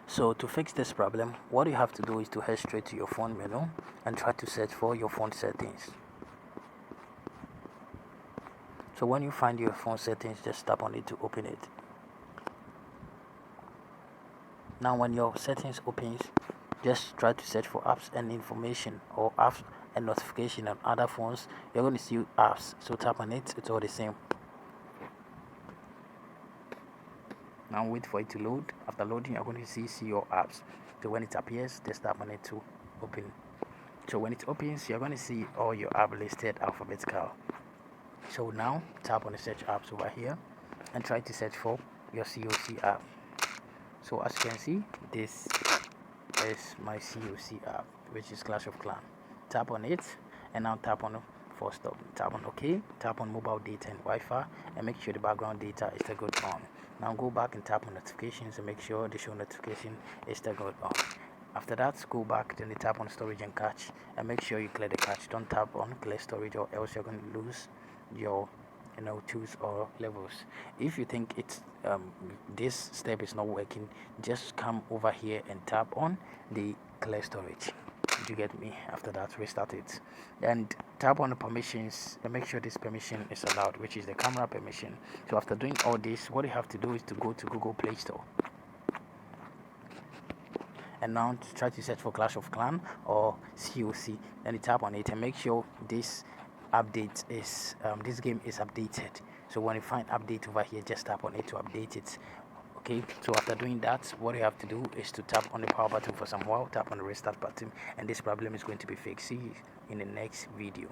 So to fix this problem, what you have to do is to head straight to your phone menu and try to search for your phone settings. So when you find your phone settings, just tap on it to open it. Now when your settings opens, just try to search for apps and information, or apps and notification on other phones. You're going to see apps, so tap on it. It's all the same. Now wait for it to load. After loading, you're going to see your apps. So when it appears, just tap on it to open. So when it opens, you're going to see all your apps listed alphabetical. So now tap on the search apps over here and try to search for your COC app. So as you can see, this is my COC app, which is Clash of Clans. Tap on it and now tap on force stop. Tap on OK, tap on mobile data and Wi-Fi, and make sure the background data is still good on. Now go back and tap on notifications and make sure the show notification is still good on. After that, go back, then tap on storage and cache, and make sure you clear the cache. Don't tap on clear storage, or else you're going to lose your tools or levels. If you think it's this step is not working, just come over here and tap on the clear storage. You get me? After that, restart it and tap on the permissions and make sure this permission is allowed, which is the camera permission. So after doing all this, what you have to do is to go to Google Play Store and now try to search for Clash of Clans or COC. Then you tap on it and make sure this update is this game is updated. So when you find update over here, just tap on it to update it. Okay, so after doing that, what you have to do is to tap on the power button for some while, tap on the restart button, and this problem is going to be fixed. See you in the next video.